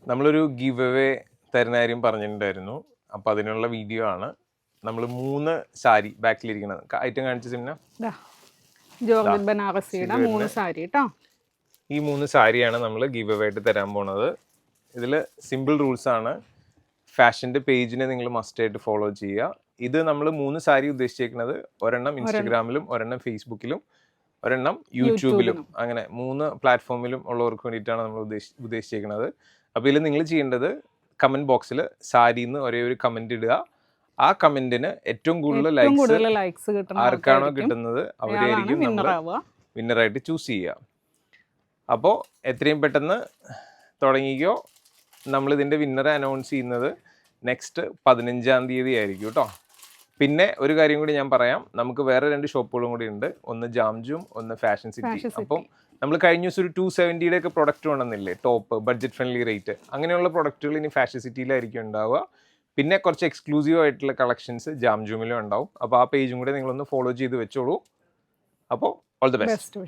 നമ്മളൊരു give away തരുന്ന കാര്യം പറഞ്ഞിട്ടുണ്ടായിരുന്നു. അപ്പോൾ അതിനുള്ള വീഡിയോ ആണ്. നമ്മൾ 3 സാരി ബാക്കിലിരിക്കുന്നത് ഐറ്റം കാണിച്ച സിംന. ജോർജറ്റ് ബനാറസിയുടെ 3 സാരി കേട്ടോ. ഈ 3 സാരിയാണ് നമ്മൾ ഗിവ് അവേ ആയിട്ട് തരാൻ പോണത്. ഇതിൽ സിമ്പിൾ റൂൾസ് ആണ്. ഫാഷൻ്റെ പേജിനെ നിങ്ങൾ മസ്റ്റായിട്ട് ഫോളോ ചെയ്യുക. ഇത് നമ്മൾ 3 സാരി ഉദ്ദേശിച്ചിരിക്കുന്നത് ഒരെണ്ണം ഇൻസ്റ്റഗ്രാമിലും ഒരെണ്ണം ഫേസ്ബുക്കിലും ഒരെണ്ണം യൂട്യൂബിലും അങ്ങനെ 3 പ്ലാറ്റ്ഫോമിലും ഉള്ളവർക്ക് വേണ്ടിയിട്ടാണ് നമ്മൾ ഉദ്ദേശിച്ചിരിക്കുന്നത്. അപ്പോൾ ഇതിൽ നിങ്ങൾ ചെയ്യേണ്ടത് കമൻറ്റ് ബോക്സിൽ സാരിന്ന് ഒരേ ഒരു കമൻറ്റ് ഇടുക. ആ കമൻറ്റിന് ഏറ്റവും കൂടുതൽ ലൈക്സ് ആർക്കാണോ കിട്ടുന്നത് അവരായിരിക്കും നമ്മൾ വിന്നറായിട്ട് ചൂസ് ചെയ്യുക. അപ്പോൾ എത്രയും പെട്ടെന്ന് തുടങ്ങിക്കോ. നമ്മളിതിൻ്റെ വിന്നറെ അനൗൺസ് ചെയ്യുന്നത് നെക്സ്റ്റ് 15-ാം തീയതി ആയിരിക്കും കേട്ടോ. പിന്നെ ഒരു കാര്യം കൂടി ഞാൻ പറയാം, നമുക്ക് വേറെ 2 ഷോപ്പുകളും കൂടി ഉണ്ട്. ഒന്ന് ജാംജും ഒന്ന് ഫാഷൻ സിറ്റി. അപ്പം നമ്മൾ കഴിഞ്ഞ ദിവസം ഒരു 270 ഒക്കെ പ്രൊഡക്റ്റ് കൊണ്ടുവന്നില്ലേ, ടോപ്പ് ബഡ്ജറ്റ് ഫ്രണ്ട്ലി റേറ്റ്, അങ്ങനെയുള്ള പ്രൊഡക്റ്റുകൾ ഇനി ഫാഷൻ സിറ്റിയിലായിരിക്കും ഉണ്ടാവുക. പിന്നെ കുറച്ച് എക്സ്ക്ലൂസീവ് ആയിട്ടുള്ള കളക്ഷൻസ് ജാംജൂമിലും ഉണ്ടാവും. അപ്പോൾ ആ പേജും കൂടി നിങ്ങളൊന്ന് ഫോളോ ചെയ്ത് വെച്ചോളൂ. അപ്പോൾ ഓൾ ദി ബെസ്റ്റ്.